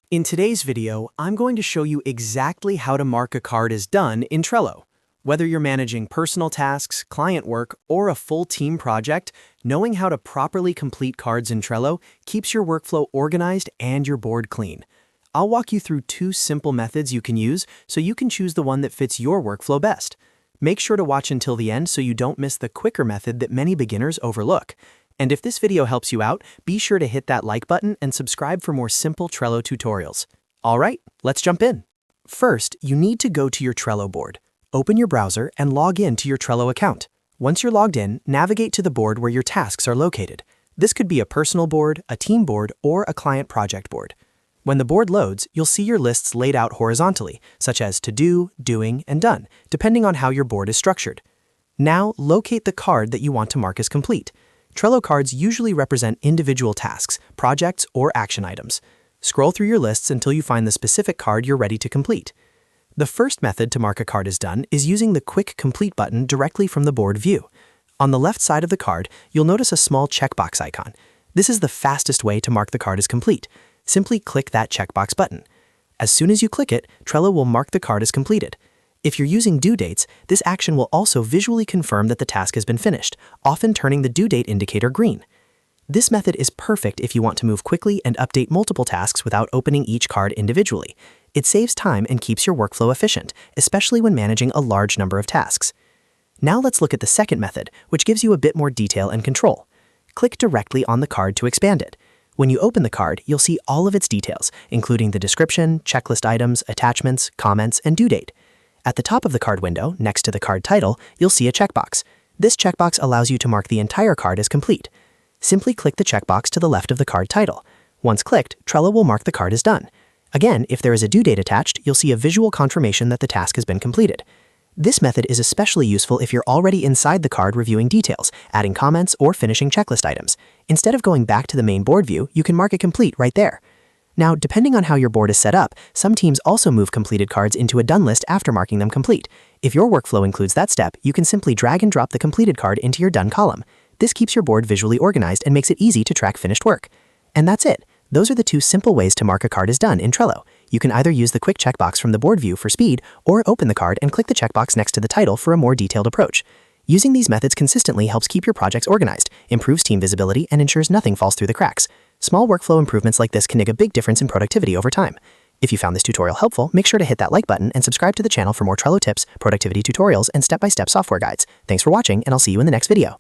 In today's video, I'm going to show you exactly how to mark a card as done in Trello. Whether you're managing personal tasks, client work, or a full team project, knowing how to properly complete cards in Trello keeps your workflow organized and your board clean. I'll walk you through 2 simple methods you can use so you can choose the one that fits your workflow best. Make sure to watch until the end so you don't miss the quicker method that many beginners overlook. And if this video helps you out, be sure to hit that like button and subscribe for more simple Trello tutorials. All right, let's jump in. First, you need to go to your Trello board. Open your browser and log in to your Trello account. Once you're logged in, navigate to the board where your tasks are located. This could be a personal board, a team board, or a client project board. When the board loads, you'll see your lists laid out horizontally, such as to do, doing, and done, depending on how your board is structured. Now, locate the card that you want to mark as complete. Trello cards usually represent individual tasks, projects, or action items. Scroll through your lists until you find the specific card you're ready to complete. The first method to mark a card as done is using the Quick Complete button directly from the board view. On the left side of the card, you'll notice a small checkbox icon. This is the fastest way to mark the card as complete. Simply click that checkbox button. As soon as you click it, Trello will mark the card as completed. If you're using due dates, this action will also visually confirm that the task has been finished, often turning the due date indicator green. This method is perfect if you want to move quickly and update multiple tasks without opening each card individually. It saves time and keeps your workflow efficient, especially when managing a large number of tasks. Now let's look at the second method, which gives you a bit more detail and control. Click directly on the card to expand it. When you open the card, you'll see all of its details, including the description, checklist items, attachments, comments, and due date. At the top of the card window, next to the card title, you'll see a checkbox. This checkbox allows you to mark the entire card as complete. Simply click the checkbox to the left of the card title. Once clicked, Trello will mark the card as done. Again, if there is a due date attached, you'll see a visual confirmation that the task has been completed. This method is especially useful if you're already inside the card reviewing details, adding comments, or finishing checklist items. Instead of going back to the main board view, you can mark it complete right there. Now, depending on how your board is set up, some teams also move completed cards into a done list after marking them complete. If your workflow includes that step, you can simply drag and drop the completed card into your done column. This keeps your board visually organized and makes it easy to track finished work. And that's it. Those are the 2 simple ways to mark a card as done in Trello. You can either use the quick checkbox from the board view for speed, or open the card and click the checkbox next to the title for a more detailed approach. Using these methods consistently helps keep your projects organized, improves team visibility, and ensures nothing falls through the cracks. Small workflow improvements like this can make a big difference in productivity over time. If you found this tutorial helpful, make sure to hit that like button and subscribe to the channel for more Trello tips, productivity tutorials, and step-by-step software guides. Thanks for watching, and I'll see you in the next video.